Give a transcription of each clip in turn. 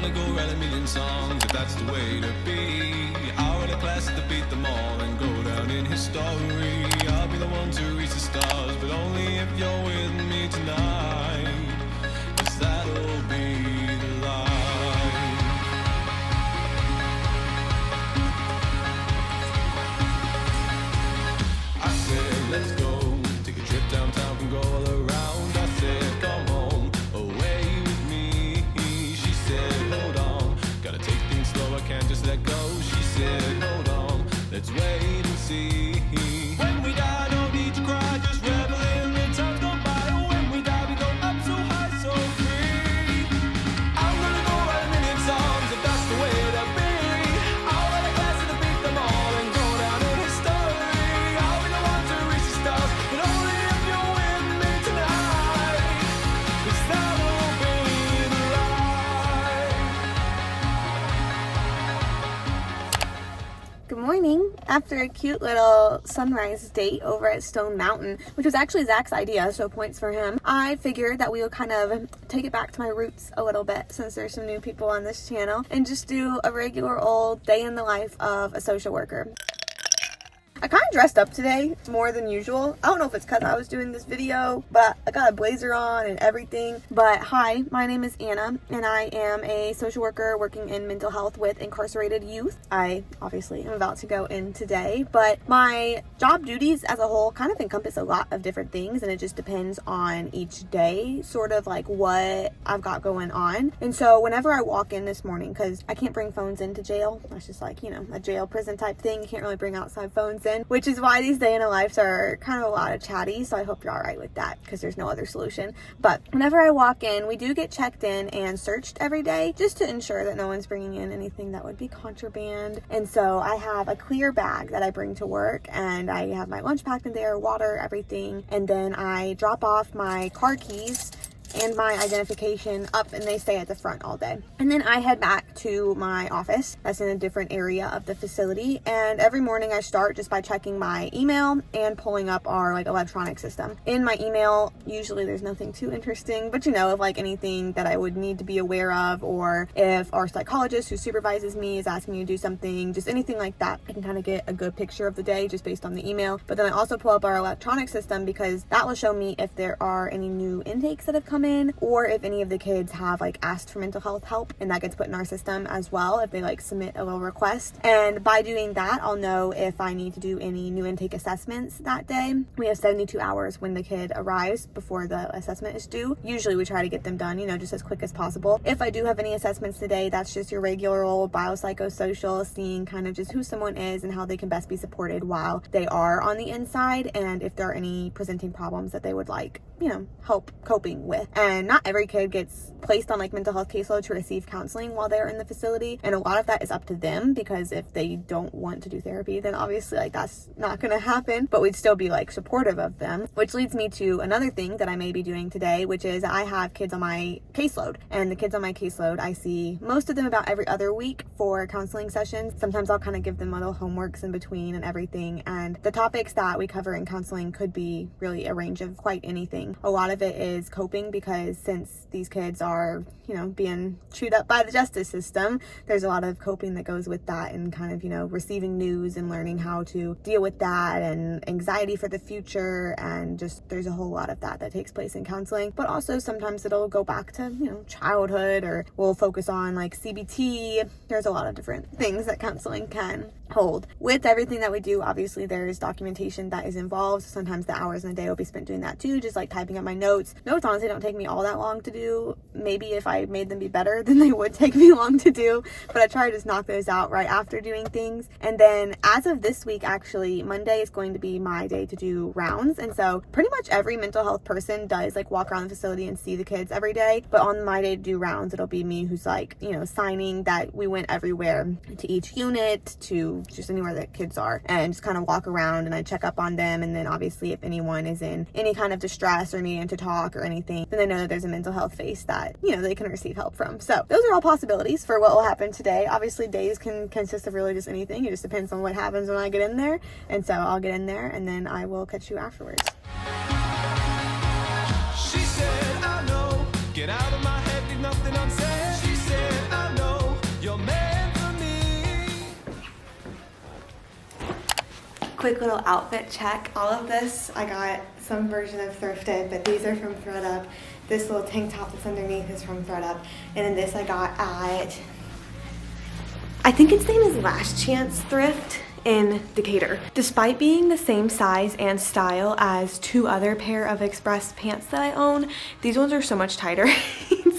wanna go write a million songs if that's the way to be. I'll write a classic to beat them all and go down in history. I'll be the one to reach the stars, but only if you're with me tonight, 'cause that'll be the life. I said, let's go, take a trip downtown and go all around. I said, come home, away with me. She said, hold on, gotta take things slow, I can't just let go. She said, hold on, let's wait and see. When we die, no need to cry, just revel in the times gone by. When we die, we go up so high, so free. I'm gonna go write a million songs if that's the way to be. I'll write a classic to beat them all and go down in history. I'll be the one to reach the stars, but only if you're with me tonight, 'cause that'll be the life. Good morning. After a cute little sunrise date over at Stone Mountain, which was actually Zach's idea, so points for him, I figured that we would kind of take it back to my roots a little bit since there's some new people on this channel and just do a regular old day in the life of a social worker. I kind of dressed up today more than usual. I don't know if it's because I was doing this video, but I got a blazer on and everything. But hi, my name is Anna, and I am a social worker working in mental health with incarcerated youth. I obviously am about to go in today, but my job duties as a whole kind of encompass a lot of different things, and it just depends on each day, sort of like what I've got going on. And so whenever I walk in this morning, because I can't bring phones into jail, that's just like, you know, a jail prison type thing. You can't really bring outside phones in, which is why these day in the lives are kind of a lot of chatty, so I hope you're all right with that because there's no other solution. But whenever I walk in, we do get checked in and searched every day just to ensure that no one's bringing in anything that would be contraband. And so I have a clear bag that I bring to work, and I have my lunch packed in there, water, everything, and then I drop off my car keys and my identification up, and they stay at the front all day. And then I head back to my office that's in a different area of the facility, and every morning I start just by checking my email and pulling up our like electronic system. In my email, usually there's nothing too interesting, but you know, if like anything that I would need to be aware of, or if our psychologist who supervises me is asking me to do something, just anything like that, I can kind of get a good picture of the day just based on the email. But then I also pull up our electronic system because that will show me if there are any new intakes that have come in, or if any of the kids have like asked for mental health help, and that gets put in our system as well if they like submit a little request. And by doing that, I'll know if I need to do any new intake assessments that day. We have 72 hours when the kid arrives before the assessment is due. Usually we try to get them done, you know, just as quick as possible. If I do have any assessments today, that's just your regular old biopsychosocial, seeing kind of just who someone is and how they can best be supported while they are on the inside, and if there are any presenting problems that they would like, you know, help coping with. And not every kid gets placed on like mental health caseload to receive counseling while they're in the facility, and a lot of that is up to them, because if they don't want to do therapy, then obviously like that's not gonna happen, but we'd still be like supportive of them. Which leads me to another thing that I may be doing today, which is I have kids on my caseload, and the kids on my caseload, I see most of them about every other week for counseling sessions. Sometimes I'll kind of give them little homeworks in between and everything, and the topics that we cover in counseling could be really a range of quite anything. A lot of it is coping, because since these kids are, you know, being chewed up by the justice system, there's a lot of coping that goes with that, and kind of, you know, receiving news and learning how to deal with that, and anxiety for the future, and just there's a whole lot of that takes place in counseling. But also sometimes it'll go back to, you know, childhood, or we'll focus on like CBT. There's a lot of different things that counseling can hold. With everything that we do, obviously there's documentation that is involved. Sometimes the hours in a day will be spent doing that too, just like typing up my notes. Notes honestly don't take me all that long to do. Maybe if I made them be better, then they would take me long to do, but I try to just knock those out right after doing things. And then as of this week, actually Monday is going to be my day to do rounds, and so pretty much every mental health person does like walk around the facility and see the kids every day, but on my day to do rounds, it'll be me who's like, you know, signing that we went everywhere, to each unit, to just anywhere that kids are, and just kind of walk around and I check up on them. And then obviously if anyone is in any kind of distress or needing to talk or anything, then they know that there's a mental health face that, you know, they can receive help from. So those are all possibilities for what will happen today. Obviously days can consist of really just anything. It just depends on what happens when I get in there. And so I'll get in there and then I will catch you afterwards. She said, I know, get out of my head, leave nothing unsaid. She said, I know. quick little outfit check. All of this, I got some version of thrifted, but these are from ThredUp. This little tank top that's underneath is from ThredUp. And then this I got at, I think its name is Last Chance Thrift in Decatur. Despite being the same size and style as 2 other pair of Express pants that I own, these ones are so much tighter.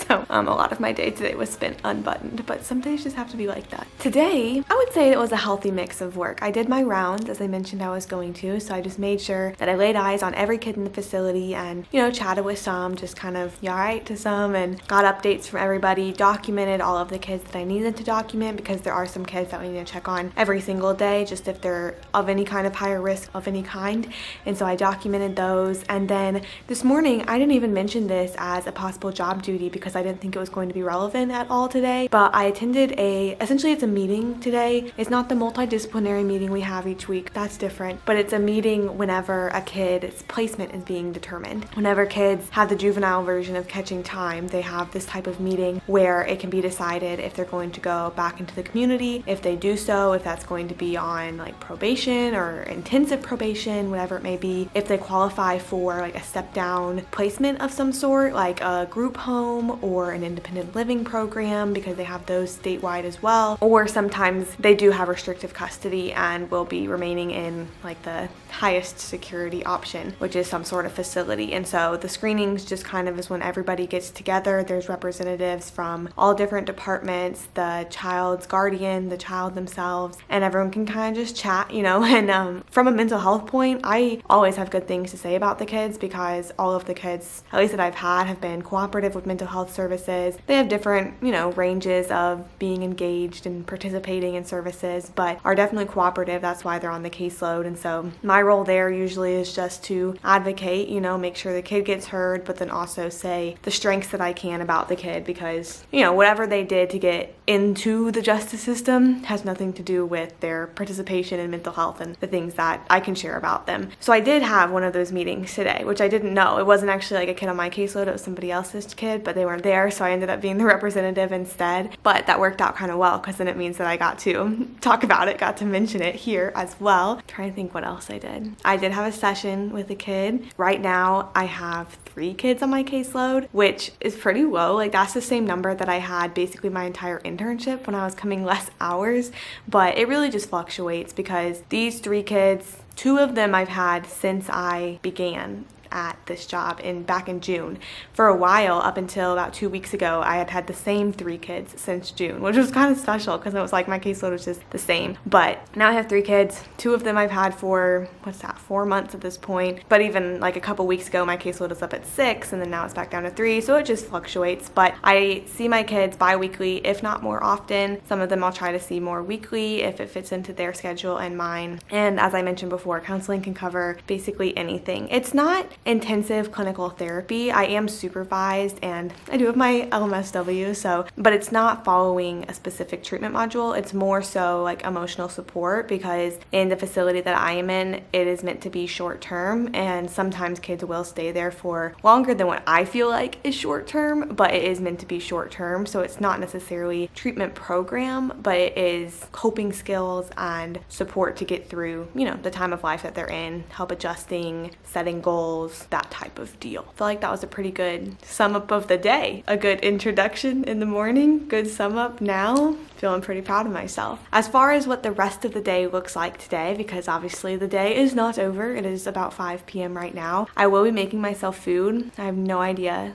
So a lot of my day today was spent unbuttoned, but some days just have to be like that. Today, I would say it was a healthy mix of work. I did my rounds, as I mentioned I was going to, so I just made sure that I laid eyes on every kid in the facility and, you know, chatted with some, just kind of, you all right to some, and got updates from everybody, documented all of the kids that I needed to document, because there are some kids that we need to check on every single day, just if they're of any kind of higher risk of any kind. And so I documented those. And then this morning, I didn't even mention this as a possible job duty because I didn't think it was going to be relevant at all today, but I attended essentially it's a meeting today. It's not the multidisciplinary meeting we have each week, that's different, but it's a meeting whenever a kid's placement is being determined. Whenever kids have the juvenile version of catching time, they have this type of meeting where it can be decided if they're going to go back into the community, if they do so, if that's going to be on like probation or intensive probation, whatever it may be, if they qualify for like a step down placement of some sort, like a group home or an independent living program, because they have those statewide as well, or sometimes they do have restrictive custody and will be remaining in like the highest security option, which is some sort of facility. And so the screenings just kind of is when everybody gets together. There's representatives from all different departments, the child's guardian, the child themselves, and everyone can kind of just chat, you know. And from a mental health point, I always have good things to say about the kids, because all of the kids, at least that I've had, have been cooperative with mental health services. They have different, you know, ranges of being engaged and participating in services, but are definitely cooperative. That's why they're on the caseload. And so my role there usually is just to advocate, you know, make sure the kid gets heard, but then also say the strengths that I can about the kid, because, you know, whatever they did to get into the justice system has nothing to do with their participation in mental health and the things that I can share about them. So I did have one of those meetings today, which I didn't know. It wasn't actually like a kid on my caseload, it was somebody else's kid, but they weren't there, so I ended up being the representative instead. But that worked out kind of well, because then it means that I got to talk about it, got to mention it here as well. I'm trying to think what else I did. I did have a session with a kid. Right now I have 3 kids on my caseload, which is pretty low. Like, that's the same number that I had basically my entire internship when I was coming less hours, but it really just fluctuates, because these 3 kids, 2 of them I've had since I began at this job back in June. For a while, up until about 2 weeks ago, I had the same 3 kids since June, which was kind of special because it was like my caseload was just the same. But now I have 3 kids. 2 of them I've had for, 4 months at this point. But even like a couple weeks ago, my caseload was up at 6, and then now it's back down to 3, so it just fluctuates. But I see my kids bi-weekly, if not more often. Some of them I'll try to see more weekly if it fits into their schedule and mine. And as I mentioned before, counseling can cover basically anything. It's not intensive clinical therapy. I am supervised and I do have my LMSW, but it's not following a specific treatment module. It's more so like emotional support, because in the facility that I am in, it is meant to be short term, and sometimes kids will stay there for longer than what I feel like is short term, but it is meant to be short term. So it's not necessarily treatment program, but it is coping skills and support to get through, you know, the time of life that they're in, help adjusting, setting goals, that type of deal. I feel like that was a pretty good sum up of the day. A good introduction in the morning, good sum up now. Feeling pretty proud of myself. As far as what the rest of the day looks like today, because obviously the day is not over, it is about 5 p.m. right now. I will be making myself food. I have no idea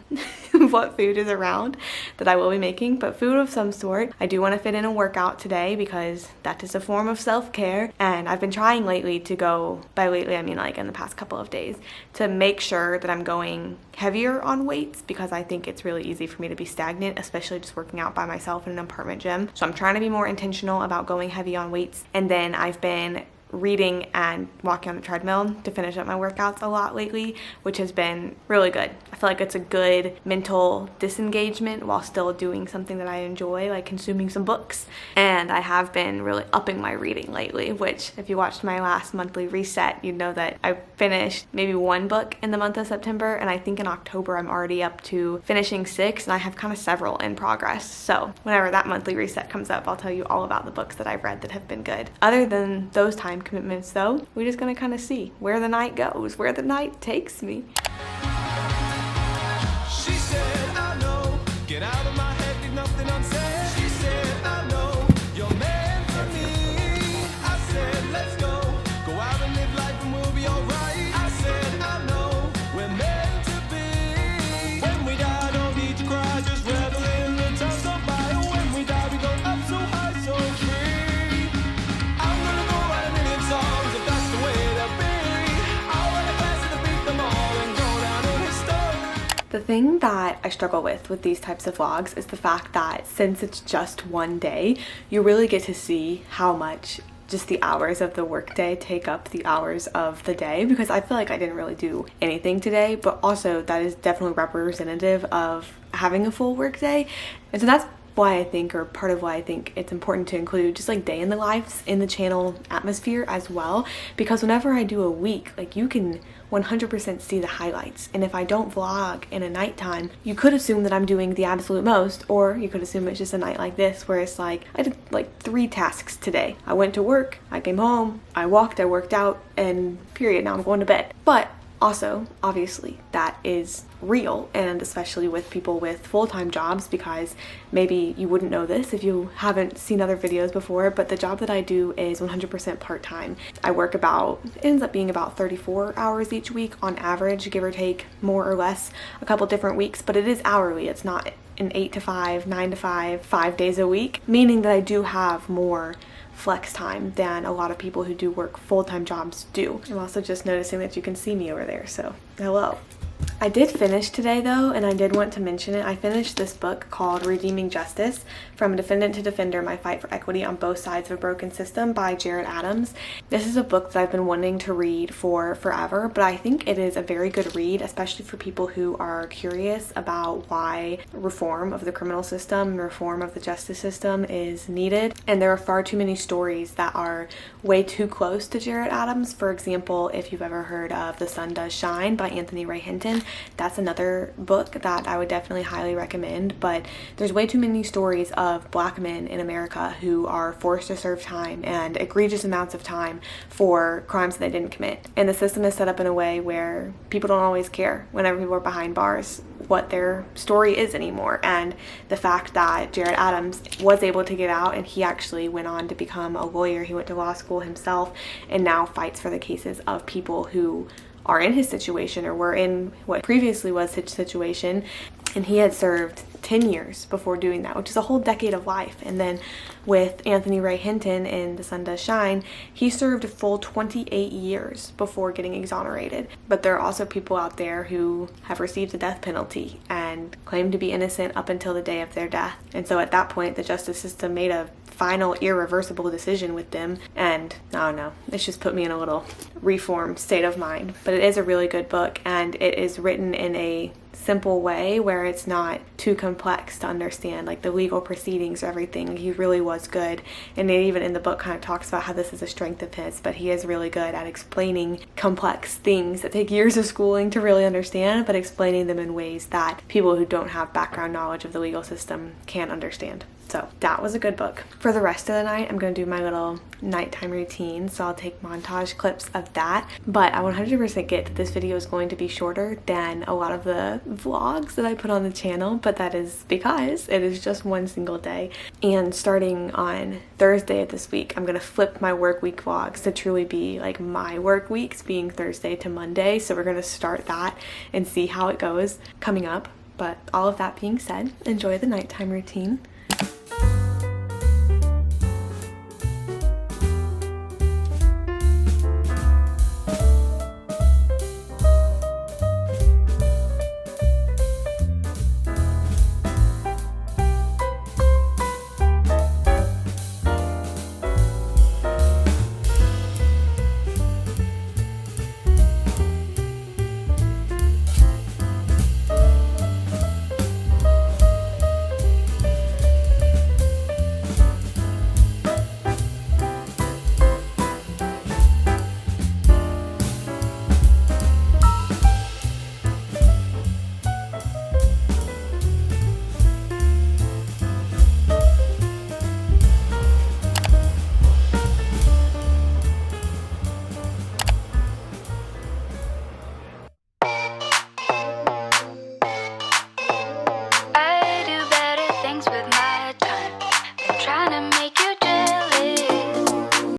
what food is around that I will be making, but food of some sort. I do want to fit in a workout today because that is a form of self-care, and I've been trying lately to go, by lately I mean like in the past couple of days, to make sure that I'm going heavier on weights, because I think it's really easy for me to be stagnant, especially just working out by myself in an apartment gym. So I'm trying to be more intentional about going heavy on weights. And then I've been reading and walking on the treadmill to finish up my workouts a lot lately, which has been really good. I feel like it's a good mental disengagement while still doing something that I enjoy, like consuming some books. And I have been really upping my reading lately, which if you watched my last monthly reset, you'd know that I finished maybe 1 book in the month of September, and I think in October I'm already up to finishing 6, and I have kind of several in progress. So whenever that monthly reset comes up, I'll tell you all about the books that I've read that have been good. Other than those time nighttime commitments though. We're just gonna kind of see where the night goes, where the night takes me. She said, I know, get out of my head, leave nothing unsaid. She said, I know, you're meant for me. I said, let's go out and live life and we'll be alright. I said, I know, we're meant to be. When we die, don't need to cry, just revel in the times on fire. When we die, we go up so high, so free. I'm gonna go write a million songs if that's the way to be. I'll write a class to beat them all and go down in history. The thing that I struggle with these types of vlogs is the fact that since it's just one day, you really get to see how much just the hours of the workday take up the hours of the day, because I feel like I didn't really do anything today, but also that is definitely representative of having a full workday. And so that's why I think, or part of why I think it's important to include just like day in the lives in the channel atmosphere as well, because whenever I do a week, like you can 100% see the highlights. And if I don't vlog in a nighttime, you could assume that I'm doing the absolute most, or you could assume it's just a night like this where it's like I did like 3 tasks today. I went to work, I came home, I walked, I worked out, and period, now I'm going to bed. But also, obviously, that is real, and especially with people with full-time jobs, because maybe you wouldn't know this if you haven't seen other videos before, but the job that I do is 100% part-time. I work it ends up being about 34 hours each week on average, give or take more or less a couple different weeks, but it is hourly. It's not an 8 to 5, 9 to 5, 5 days a week, meaning that I do have more flex time than a lot of people who do work full-time jobs do. I'm also just noticing that you can see me over there, so hello. I did finish today though, and I did want to mention it. I finished this book called Redeeming Justice: From Defendant to Defender, My Fight for Equity on Both Sides of a Broken System by Jared Adams. This is a book that I've been wanting to read for forever, but I think it is a very good read, especially for people who are curious about why reform of the criminal system and reform of the justice system is needed. And there are far too many stories that are way too close to Jared Adams. For example, if you've ever heard of The Sun Does Shine by Anthony Ray Hinton, that's another book that I would definitely highly recommend. But there's way too many stories of Black men in America who are forced to serve time, and egregious amounts of time, for crimes that they didn't commit. And the system is set up in a way where people don't always care whenever people are behind bars what their story is anymore. And the fact that Jared Adams was able to get out, and he actually went on to become a lawyer. He went to law school himself and now fights for the cases of people who are in his situation, or were in what previously was his situation, and he had served 10 years before doing that, which is a whole decade of life. And then with Anthony Ray Hinton in The Sun Does Shine, he served a full 28 years before getting exonerated. But there are also people out there who have received the death penalty and claim to be innocent up until the day of their death. And so at that point, the justice system made a final irreversible decision with them, and I don't know, it's just put me in a little reformed state of mind. But it is a really good book, and it is written in a simple way where it's not too complex to understand, like the legal proceedings or everything. He really was good, and it even in the book kind of talks about how this is a strength of his, but he is really good at explaining complex things that take years of schooling to really understand, but explaining them in ways that people who don't have background knowledge of the legal system can't understand. So that was a good book. For the rest of the night, I'm going to do my little nighttime routine, so I'll take montage clips of that. But I 100% get that this video is going to be shorter than a lot of the vlogs that I put on the channel, but that is because it is just one single day. And starting on Thursday of this week, I'm going to flip my work week vlogs to truly be like my work weeks being Thursday to Monday. So we're going to start that and see how it goes coming up. But all of that being said, enjoy the nighttime routine.